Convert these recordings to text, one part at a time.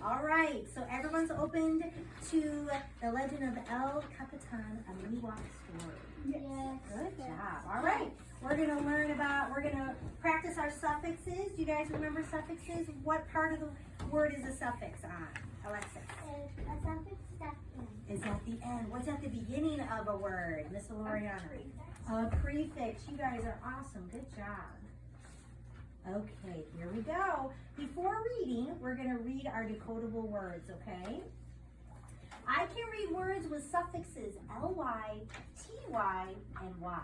All right, so everyone's opened to The Legend of El Capitan, a Miwok story. Yes. Good job. All right, we're going to practice our suffixes. Do you guys remember suffixes? What part of the word is a suffix on, Alexis? A suffix at the end. Is at the end. What's at the beginning of a word, Miss Loriana? A prefix. You guys are awesome. Good job. Okay, here we go. Before reading, we're going to read our decodable words, okay? I can read words with suffixes L-Y, T-Y, and Y.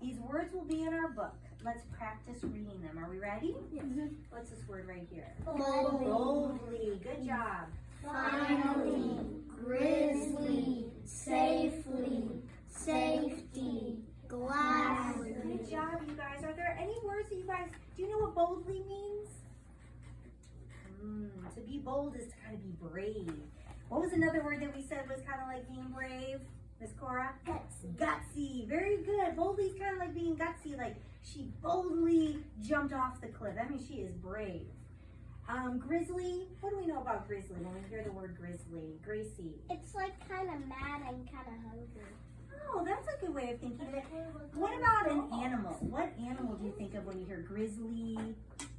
These words will be in our book. Let's practice reading them. Are we ready? Yes. What's this word right here? Boldly. Boldly. Good job. Finally. Grizzly. Safely. Safety. Gladly. Good job, you guys. Are there any words that you guys, do you know what boldly means? To be bold is to kind of be brave. What was another word that we said was kind of like being brave, Miss Cora? Gutsy. Gutsy. Very good. Boldly is kind of like being gutsy, like she boldly jumped off the cliff. That means she is brave. Grizzly. What do we know about grizzly when we hear the word grizzly? Gracie. It's like kind of mad and kind of hungry. Oh, that's a good way of thinking of it. What about an animal? What animal do you think of when you hear grizzly?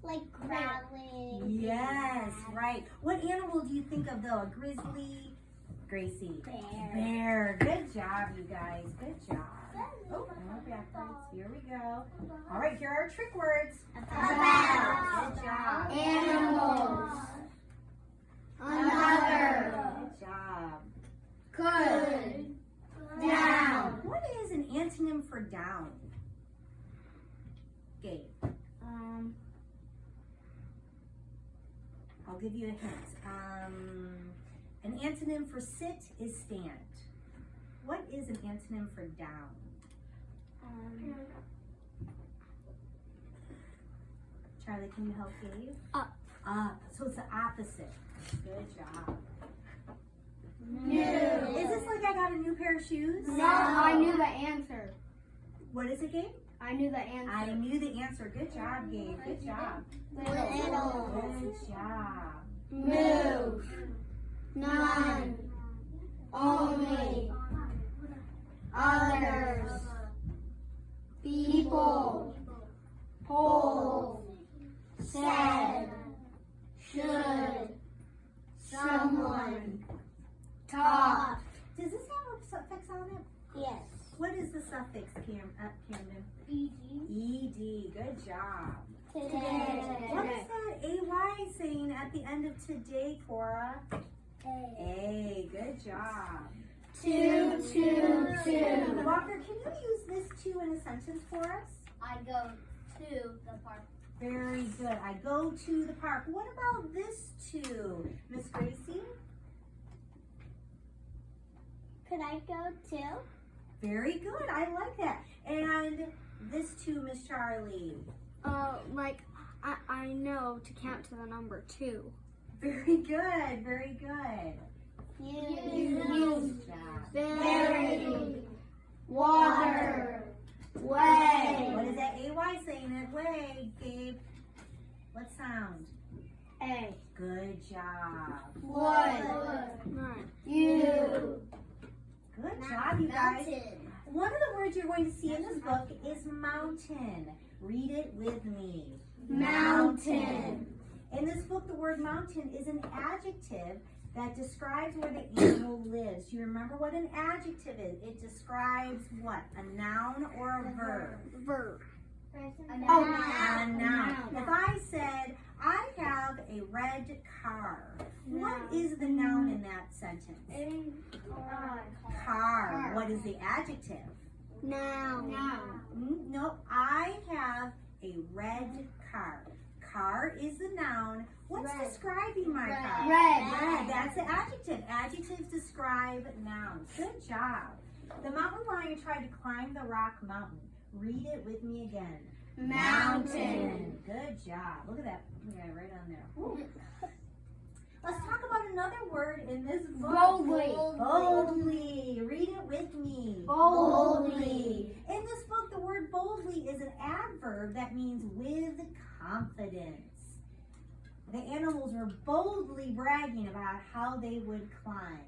Like growling. Yes, right. What animal do you think of though? A grizzly? Gracie. Bear. Bear. Good job, you guys. Good job. Oh, I went backwards. Here we go. All right, here are our trick words. About. Good job. Animals. Another. Good job. Good. Down. What is an antonym for down? Gabe. I'll give you a hint. An antonym for sit is stand. What is an antonym for down? Charlie, can you help Gabe? Up. Up. So it's the opposite. Good job. New. Is this like I got a new pair of shoes? No, I knew the answer. What is it, Gabe? I knew the answer. I knew the answer. Good job, Gabe. Good job. Little. Good job. Move. None. Only. Others. People. Hold. Said. Should. Someone. Talk. Does this have a suffix on it? Yes. What is the suffix, Camden? Easy. Ed. Good job. Today. What is that AY saying at the end of today, Cora? A. Good job. Two. Walker, can you use this two in a sentence for us? I go to the park. Very good. I go to the park. What about this two, Miss Gracie? Could I go too? Very good. I like that. And this too, Miss Charlie. Like I know to count to the number 2. Very good. Very good. You. Good job. Very. Water. Way. What is that AY saying it? Way, Gabe. What sound? A. Good job. Wood. You. Good job, you guys. Mountain. One of the words you're going to see in this book is mountain. Read it with me. Mountain. In this book, the word mountain is an adjective that describes where the animal lives. Do you remember what an adjective is? It describes what? A noun or a verb? Verb. A noun. If I said, I have a red car, what is the noun in that sentence? Car. What is the adjective? Noun. No, I have a red car. Car is the noun. What's describing my car? Red. That's the adjective. Adjectives describe nouns. Good job. The mountain lion tried to climb the rock mountain. Read it with me again. Mountain. Good job. Look at that. Yeah, right on there. Woo. Let's talk about another word in this book. Boldly. Boldly. Read it with me. Boldly. In this book, the word boldly is an adverb that means with confidence. The animals were boldly bragging about how they would climb.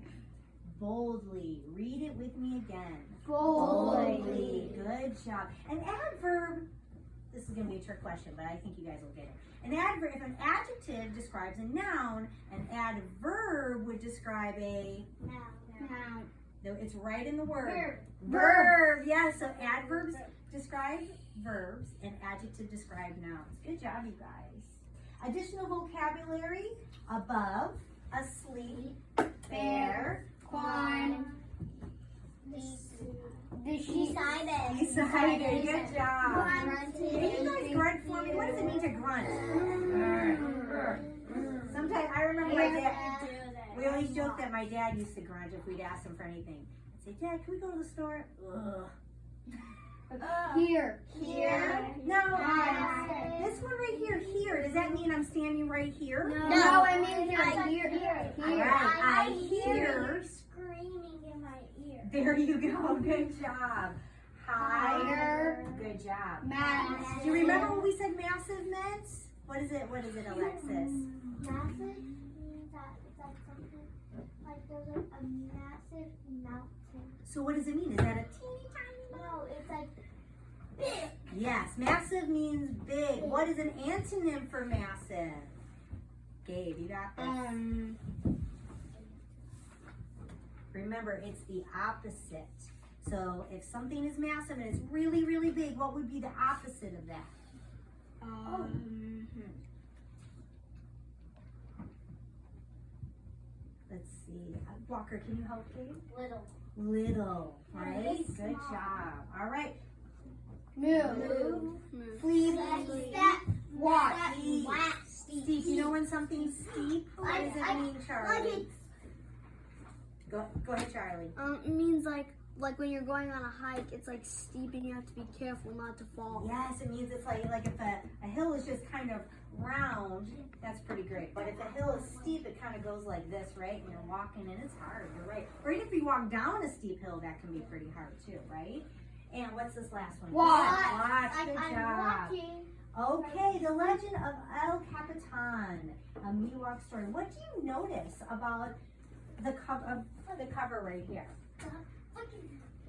Boldly. Read it with me again. Boldly. Good job. An adverb, this is going to be a trick question, but I think you guys will get it. An adverb, if an adjective describes a noun, an adverb would describe a Noun. no, it's right in the word. Verb. Yeah, so adverbs describe verbs and adjectives describe nouns. Good job, you guys. Additional vocabulary: above, asleep, bear, Climb. Decided. decided. Good job. Grunt. Can you guys grunt for me? What does it mean to grunt? Sometimes I remember my dad. We always joke that my dad used to grunt if we'd ask him for anything. I'd say, "Dad, can we go to the store?" Ugh. Here. Here? No. This one right here. Here. Does that mean I'm standing right here? No, I mean here. All right. I hear. Screaming in my ear. There you go. Good job. Higher. Higher. Good job. Massive. Do you remember what we said massive meant? What is it? What is it, Alexis? Massive means that it's like something like there's a massive mountain. So what does it mean? Is that a teeny tiny? No, it's like big. Yes, massive means big. What is an antonym for massive? Gabe, you got this. Remember, it's the opposite. So if something is massive and it's really, really big, what would be the opposite of that? Let's see. Walker, can you help, Gabe? Little. Little, right? Very Good small. job. All right. Move. Please. Step. Watch. Steep. Steep. You know when something's steep? What does it mean, Charlie? Go ahead, Charlie. It means like when you're going on a hike, it's like steep and you have to be careful not to fall. Yes, it means it's like if a hill is just kind of round, that's pretty great. But if a hill is steep, it kind of goes like this, right? And you're walking and it's hard, you're right. Or even if you walk down a steep hill, that can be pretty hard too, right? And what's this last one? Watch. Good I'm job. watching. Okay, the legend of El Capitan, a Miwok story. What do you notice about the cover right here?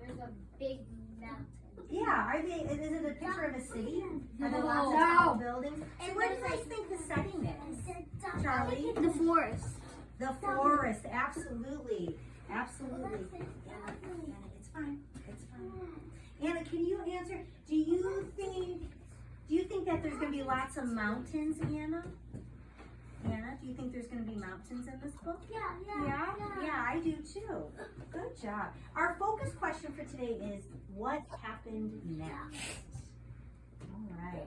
There's a big mountain. Yeah, is it a picture of a city? Are there No. lots of tall buildings? So where do you guys think the setting is? Charlie? The forest. The forest, absolutely. Absolutely. Yeah, Anna, it's fine. It's fine. Anna, can you answer? Do you think that there's gonna be lots of mountains, Anna? Anna, do you think there's going to be mountains in this book? Yeah, I do too. Good job. Our focus question for today is, what happened next? All right.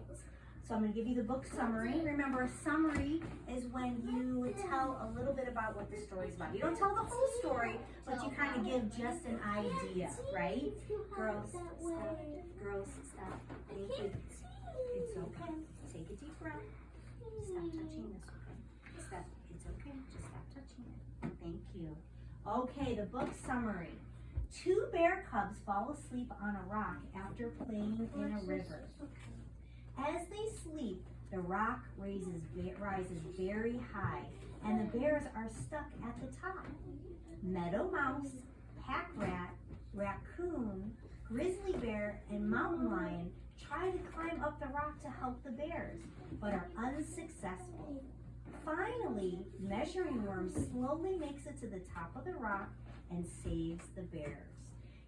So I'm going to give you the book summary. Remember, a summary is when you tell a little bit about what the story's about. You don't tell the whole story, but you kind of give just an idea, right? Girls, stop. Girls, stop. Thank you. It's okay. Take a deep breath. Stop touching this. It's okay, just stop touching it. Thank you. Okay, the book summary. 2 bear cubs fall asleep on a rock after playing in a river. As they sleep, the rock rises very high, and the bears are stuck at the top. Meadow mouse, pack rat, raccoon, grizzly bear, and mountain lion try to climb up the rock to help the bears, but are unsuccessful. Finally, Measuring Worm slowly makes it to the top of the rock and saves the bears.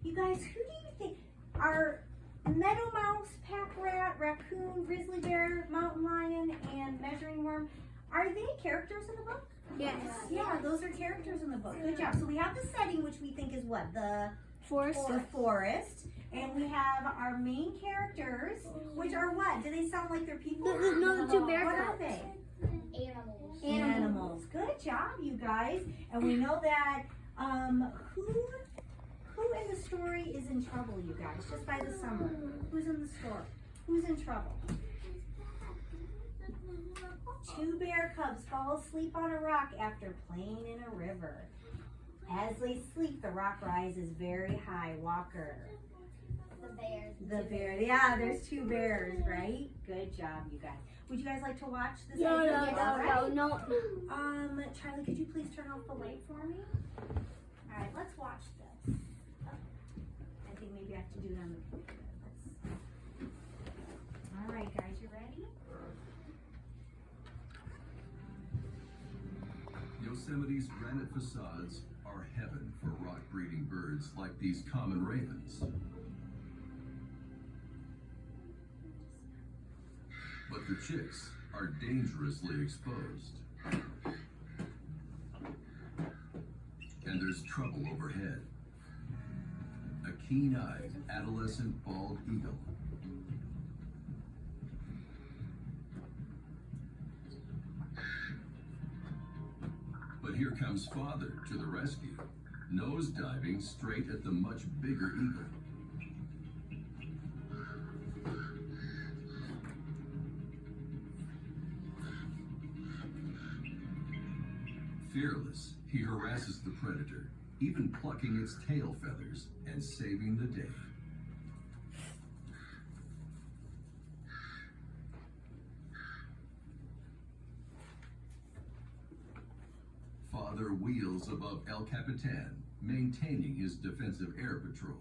You guys, who do you think are Meadow Mouse, Pack Rat, Raccoon, Grizzly Bear, Mountain Lion, and Measuring Worm? Are they characters in the book? Yes. Yeah, those are characters in the book. Good job. So we have the setting, which we think is what? The Forest. forest. And we have our main characters, which are what? Do they sound like they're people? No, the 2 bear What are cubs. they? Animals. Animals. Good job, you guys. And we know that who in the story is in trouble, you guys? Just by the summary. Who's in the story? Who's in trouble? 2 bear cubs fall asleep on a rock after playing in a river. As they sleep, the rock rises very high. Walker. the bears. The bear. Yeah, there's two bears, right? Good job, you guys. Would you guys like to watch this? No, video? no, All right. no. Charlie, could you please turn off the light for me? All right, let's watch this. I think maybe I have to do it on the computer. All right, guys, you ready? Yosemite's granite facades are heaven for rock-breeding birds like these common ravens. But the chicks are dangerously exposed. And there's trouble overhead. A keen-eyed adolescent bald eagle. But here comes father to the rescue, nose diving straight at the much bigger eagle. Fearless, he harasses the predator, even plucking its tail feathers and saving the day. Father wheels above El Capitan, maintaining his defensive air patrol.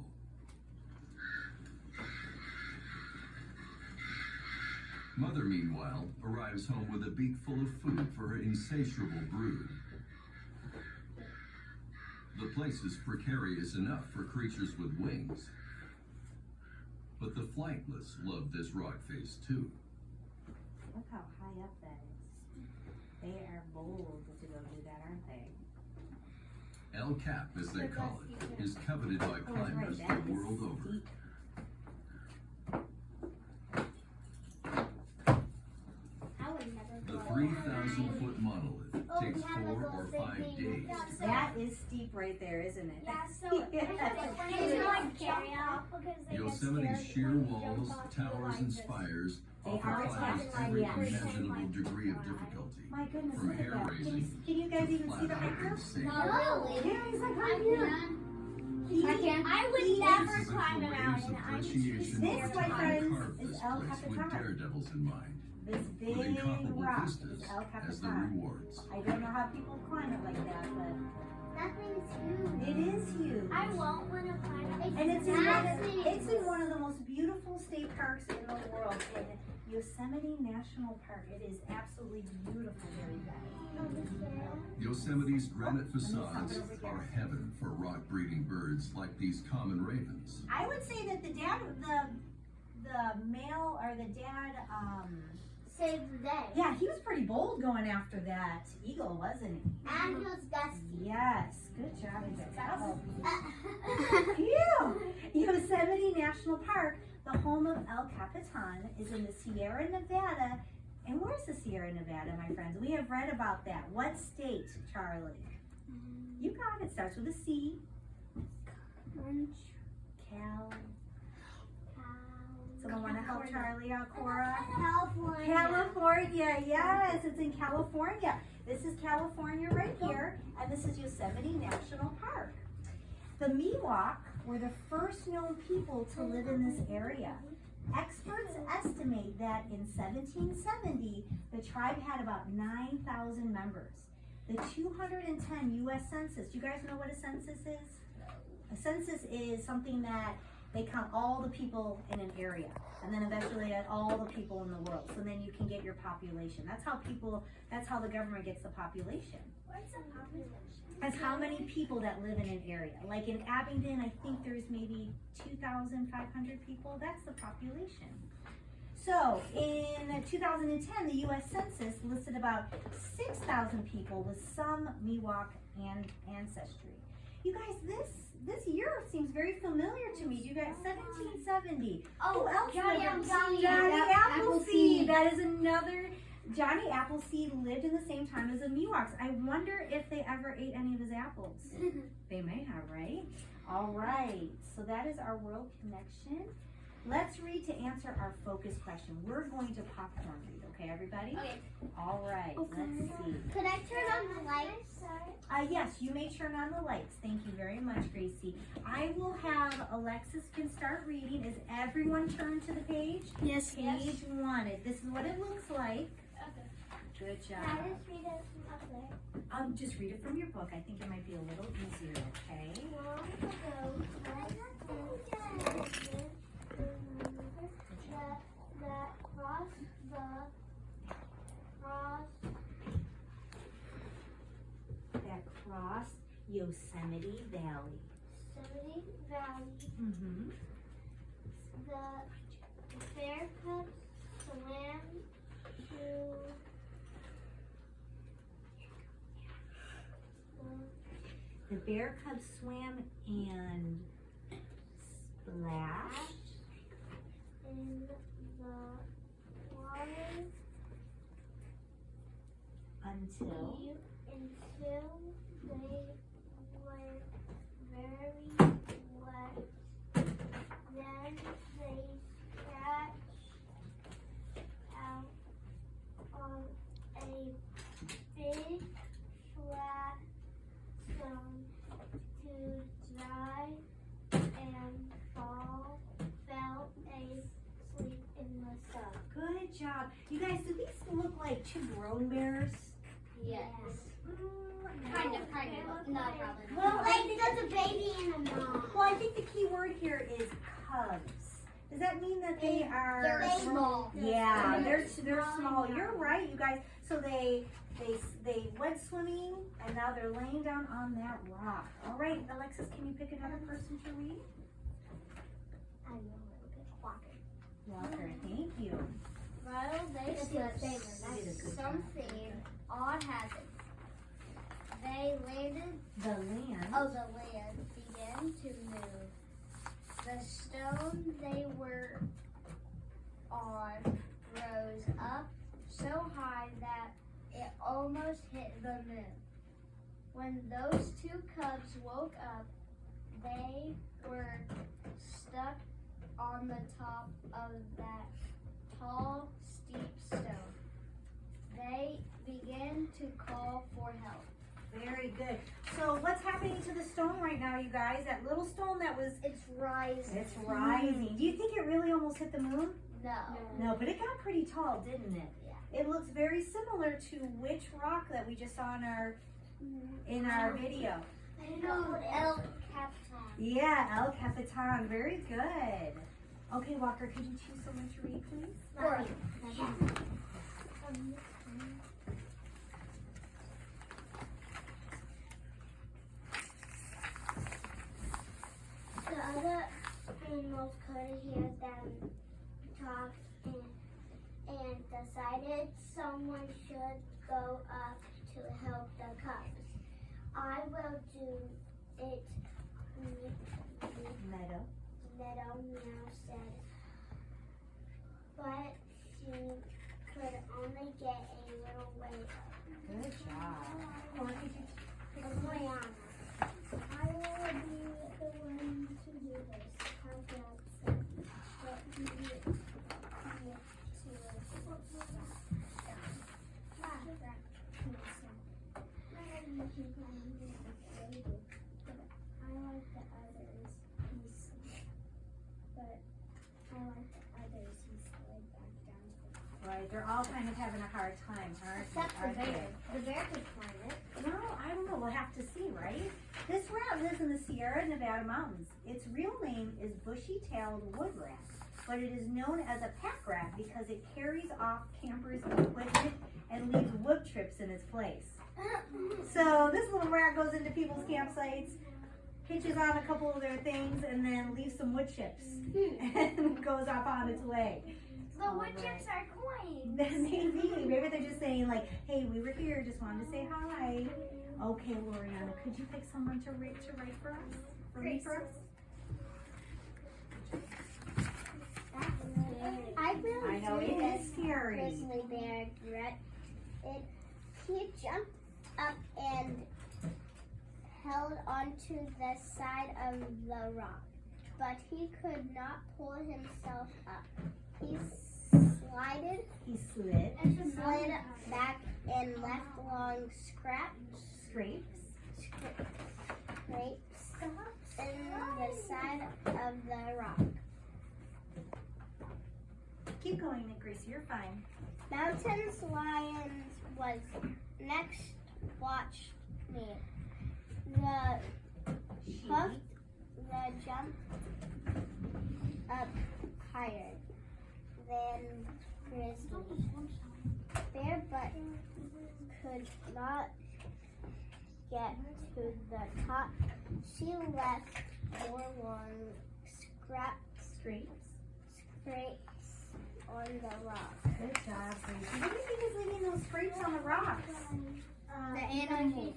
Mother, meanwhile, arrives home with a beak full of food for her insatiable brood. The place is precarious enough for creatures with wings. But the flightless love this rock face too. Look how high up that is. They are bold to go do that, aren't they? El Cap, as they call it, is coveted by Oh, that's climbers right. That the is world over. steep. I would never The go. 3,000-foot monolith Oh, takes we have a 4 little or big 5 thing. days. Yeah, so- That is steep right there, isn't it? Yeah, so Yeah. it's like carry off because they get Yosemite's scared sheer when you walls, jump off, towers, like and this. spires They offer are climbers tough, every yes. imaginable degree of difficulty. My goodness, From look at hair that. raising Can you guys even see the hiker? insane. Not really. Yeah, he's like I right here. can't. I would He- never This is climb for around waves and of I'm appreciation This, over my time friends, carved is this El place with Capitan. daredevils in mind, This with big incomparable rock is vistas El as the Capitan. rewards. I don't know how people climb it like that, but Nothing's huge. it is huge. I won't want to climb it. And it's massive. in one of the most beautiful state parks in the world, in Yosemite National Park. It is absolutely beautiful there, you guys. Yosemite's granite Let me stop facades it over here. are heaven for rock-breeding birds like these common ravens. I would say that the male or the dad, Saved the day. yeah, he was pretty bold going after that eagle, wasn't he? And he was dusty. Yes, good job, you guys. Oh. Uh, Phew! Yosemite National Park, the home of El Capitan, is in the Sierra Nevada. And where's the Sierra Nevada, my friends? We have read about that. What state, Charlie? You got it. Starts with a C. Someone want to help Charlie out, Cora? California. California, yes, it's in California. This is California right here, and this is Yosemite National Park. The Miwok were the first known people to live in this area. Experts estimate that in 1770, the tribe had about 9,000 members. The 210 U.S. Census, do you guys know what a census is? A census is something that they count all the people in an area, and then eventually all the people in the world. So then you can get your population. That's how the government gets the population. What's a population? That's how many people that live in an area. Like in Abingdon, I think there's maybe 2,500 people. That's the population. So in 2010, the U.S. Census listed about 6,000 people with some Miwok ancestry. You guys, this year seems very familiar to me. You guys, 1770. Oh, Who else Johnny lived? Appleseed. Johnny Appleseed. Appleseed. That is another. Johnny Appleseed lived in the same time as the Miwoks. I wonder if they ever ate any of his apples. They may have, right? All right. So that is our world connection. Let's read to answer our focus question. We're going to popcorn read, okay, everybody? Okay. All right. Okay. Let's see. Could I turn on the lights? Yes, you may turn on the lights. Thank you very much, Gracie. I will have Alexis can start reading. Is everyone turned to the page? Yes. Page 1. This is what it looks like. Okay. Good Can job. I just read it from up there? Just read it from your book. I think it might be a little easier, okay? Long ago, that crossed That crossed Yosemite Valley. Yosemite Valley. Mm-hmm. The bear cubs swam to The bear cubs swam and splashed in the water until until they were very wet. Then they scratched out on a big flat stone to dry and fell asleep in the sun. Good job. You guys, do these look like two grown bears? Yes. Kind of. No problem. Well, Like there's a baby and a mom. Well, I think the key word here is cubs. Does that mean that they are? They're small. Yeah, they're They're small. small. You're right, you guys. So they went swimming and now they're laying down on that rock. All right, Alexis, can you pick another person to read? I know a little bit. Walker. Walker, thank you. While they That's slept, your favorite. You did a good job. something odd happened. They landed. The land. The land began to move. The stone they were on rose up so high that it almost hit the moon. When those two cubs woke up, they were stuck on the top of that tall, steep stone. They began to call for help. Very good. So what's happening to the stone right now, you guys? That little stone that was, It's rising. it's rising. Do you think it really almost hit the moon? No. No, but it got pretty tall, didn't it? Yeah. It looks very similar to which rock that we just saw in our video. I know El Capitan. Yeah, El Capitan. Very good. Okay, Walker, could you choose someone to read, please? Or- The other animals could hear them talk and decided someone should go up to help the cubs. I will do it, Meadow. Meadow Meow said. But she could only get a little way up. Good job. Or could you pick someone? Brianna. I will be the one to do this. How Dad said. But he to I like the others. But I like the others. He slid back down. Right, they're all kind of having a hard time, aren't they? The bear could climb it. No, I don't know. We'll have to see, right? This rat lives in the Sierra Nevada mountains. Its real name is bushy-tailed wood rat, but it is known as a pack rat because it carries off campers' equipment and leaves wood chips in its place. So this little rat goes into people's campsites, hitches on a couple of their things, and then leaves some wood chips and goes off on its way. The wood chips are coins. Maybe they're just saying like, hey, we were here, just wanted to say hi. Okay, Loriana, could you pick someone to write for us? Read for us? I will I know, do it this. is scary. Grizzly bear Brett. He jumped up and held onto the side of the rock, but he could not pull himself up. He He slid. slid back and left long Scrapes. scrapes in the side of the rock. Keep going, Gracie. You're fine. Mountains Lions was next. Watch me. The hooked the jump up higher than Grizzly. Bear but could not get to the top. She left more long scrapes on the rock. Good job, Gracie. What do you think is leaving those scrapes on the rocks? The animal.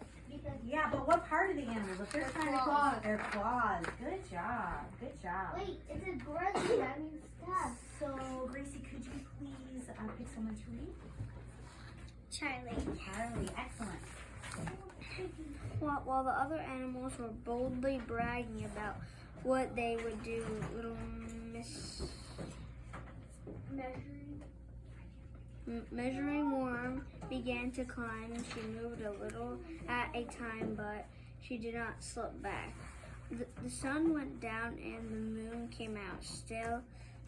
Yeah, but what part of the animal? If they're Their trying claws. to their claws. Good job. Good job. Wait, it's a grizzly. That means stuff. So, Gracie, could you please pick someone to read? Charlie. Charlie, excellent. While the other animals were boldly bragging about what they would do, little Measuring Worm began to climb. She moved a little at a time, but she did not slip back. The sun went down and the moon came out. Still,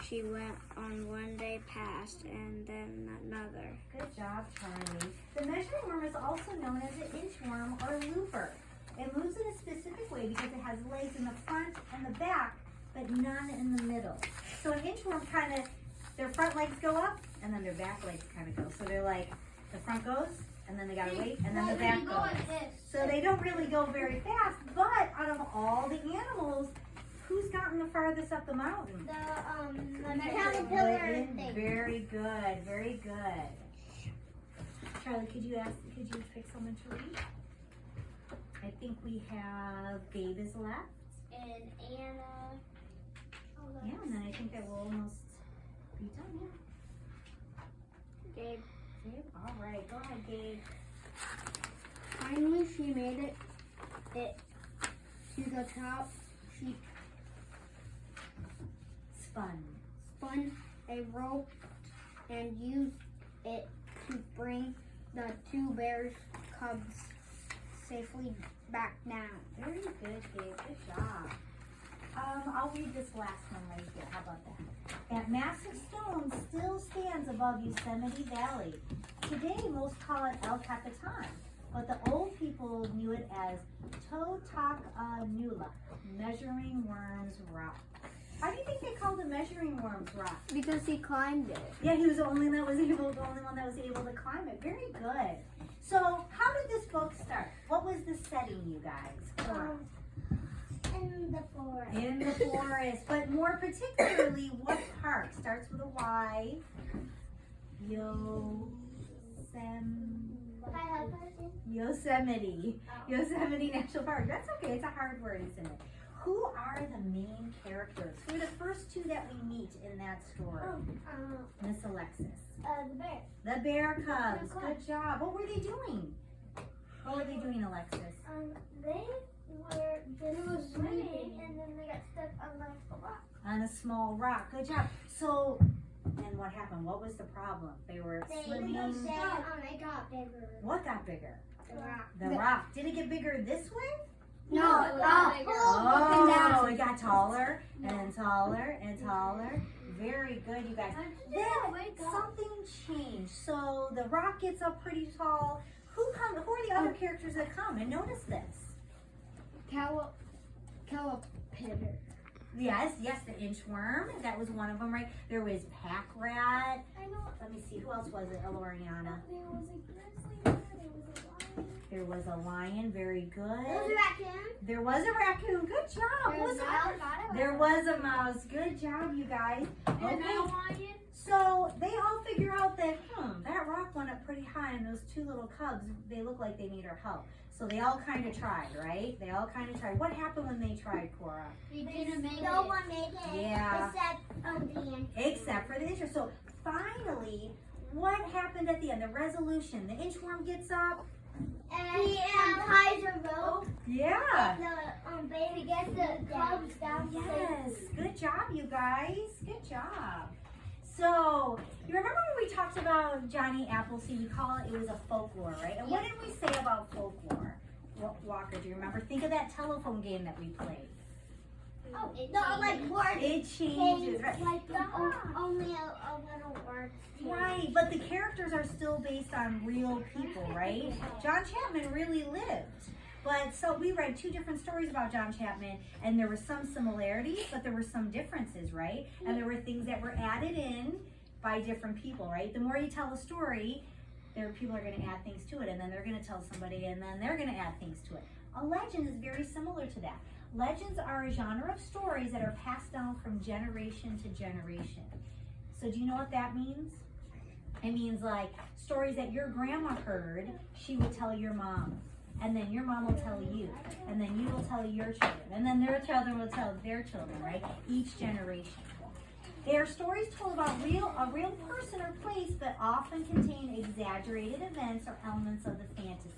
she went on. One day passed and then another. Good job, Charlie. The measuring worm is also known as an inchworm or looper. It moves in a specific way because it has legs in the front and the back, but none in the middle. So an inchworm kind of, their front legs go up, and then their back legs kind of go. So they're like, the front goes, and then they gotta wait, and then the back goes. So they don't really go very fast, but out of all the animals, who's gotten the farthest up the mountain? The caterpillar thing. Very good, very good. Charlie, could you pick someone to read? I think we have Gabe is left. And Anna. Yeah, and then I think that will almost be done, yeah. Gabe. Gabe, all right, go ahead, Gabe. Finally, she made it to the top. She spun a rope and used it to bring the two bears' cubs safely back down. Very good, Gabe, good job. I'll read this last one right here, how about that? That massive stone still stands above Yosemite Valley. Today, most call it El Capitan, but the old people knew it as Totakanula, Measuring Worms Rock. How do you think they called the Measuring Worms Rock? Because he climbed it. Yeah, he was the only one that was able to climb it. Very good. So, how did this book start? What was the setting, you guys? In the forest. In the forest, but more particularly, what park? Starts with a Y. Yosemite. Yosemite National Park. That's okay. It's a hard word, isn't it? Who are the main characters? Who are the first two that we meet in that story? Miss Alexis. The bear. The bear cubs. Good job. What were they doing? What were they doing, Alexis? They were just swimming and then they got stuck on the rock. On a small rock. Good job. So, and what happened? What was the problem? They were swimming. They got bigger. What got bigger? The rock. The rock. Did it get bigger this way? No, Oh, it got taller and taller and taller. Very good, you guys. Then something changed. So the rock gets up pretty tall. Who are the other characters that come? And notice this. Caterpillar. Yes, the inchworm. That was one of them, right? There was pack rat. I know. Let me see. Who else was it? Eloriana. There was a grizzly bear. There was a lion. There was a lion. Very There was a good. raccoon. There was a raccoon. Good job. There was a mouse. There was a mouse. Good job, you guys. And Okay. a lion. So they all figure out that, that rock went up pretty high and those two little cubs, they look like they need our help. So they all kind of tried, right? They all kind of tried. What happened when they tried, Cora? They didn't make No it. one made it. Yeah. Except the ant. Except for the inchworm. So finally, what happened at the end? The resolution. The inchworm gets up. And he ties a rope. Yeah. The baby gets the cubs down. Yes. Good job, you guys. Good job. So, you remember when we talked about Johnny Appleseed? We call it was a folklore, right? And what did we say about folklore? Walker. Do you remember? Think of that telephone game that we played. Oh, no, like words. It changes. Right. Like only a little word. Right, but the characters are still based on real people, right? John Chapman really lived. But so we read 2 different stories about John Chapman, and there were some similarities, but there were some differences, right? And there were things that were added in by different people, right? The more you tell a story, people are going to add things to it, and then they're going to tell somebody, and then they're going to add things to it. A legend is very similar to that. Legends are a genre of stories that are passed down from generation to generation. So do you know what that means? It means like stories that your grandma heard, she would tell your mom. And then your mom will tell you. And then you will tell your children. And then their children will tell their children, right? Each generation. They are stories told about a real person or place, but often contain exaggerated events or elements of the fantasy.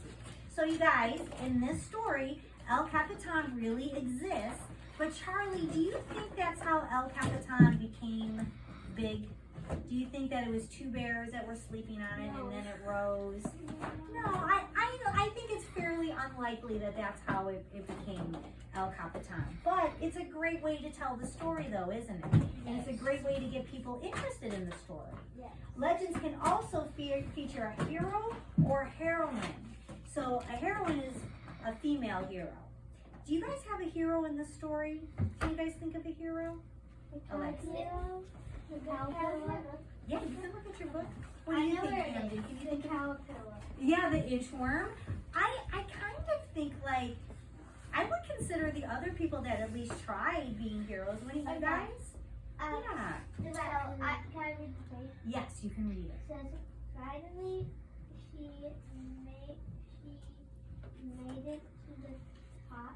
So you guys, in this story, El Capitan really exists. But Charlie, do you think that's how El Capitan became big? Do you think that it was 2 bears that were sleeping on it and then it rose? No, I think it's fairly unlikely that that's how it became El Capitan. But it's a great way to tell the story though, isn't it? And it's a great way to get people interested in the story. Yes. Legends can also feature a hero or heroine. So a heroine is a female hero. Do you guys have a hero in the story? Can you guys think of a hero? Alexis? Yeah, you can look at your book. What do you think, Andy? Can you think of caterpillar? Yeah, the inchworm. I kind of think like I would consider the other people that at least tried being heroes. Wouldn't you guys? Yeah. Can I read the page? Yes, you can read it. It says, finally, she made it to the top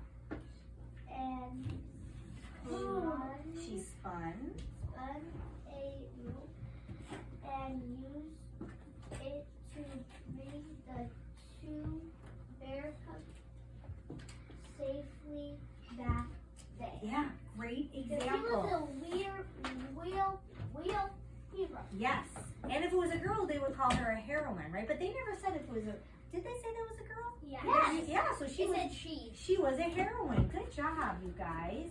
and She spun. spun a rope and used it to bring the 2 bear cubs safely back there. Yeah, great So he example. was a real hero. Yes. And if it was a girl, they would call her a heroine, right? But they never said if it was a. Did they say that was a girl? Yes. Yeah. So she It was. said she. She was a heroine. Good job, you guys.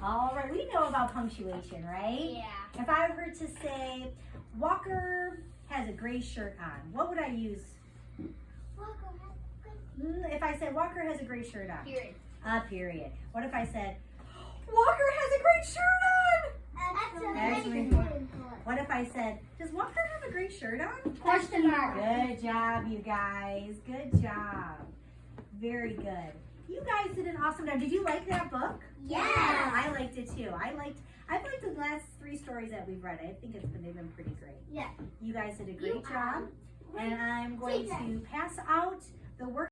All right, we know about punctuation, right? Yeah. If I were to say, Walker has a gray shirt on, what would I use? If I said Walker has a gray shirt on. Period. Period. What if I said, Walker has a great shirt on? Excellent. What if I said, does Walker have a great shirt on? Question mark. Good job, you guys. Good job. Very good. You guys did an awesome job. Did you like that book? Yeah. I liked it too. I've liked the last 3 stories that we've read. I think they've been pretty great. Yeah. You guys did a great job. And I'm going to pass out the work.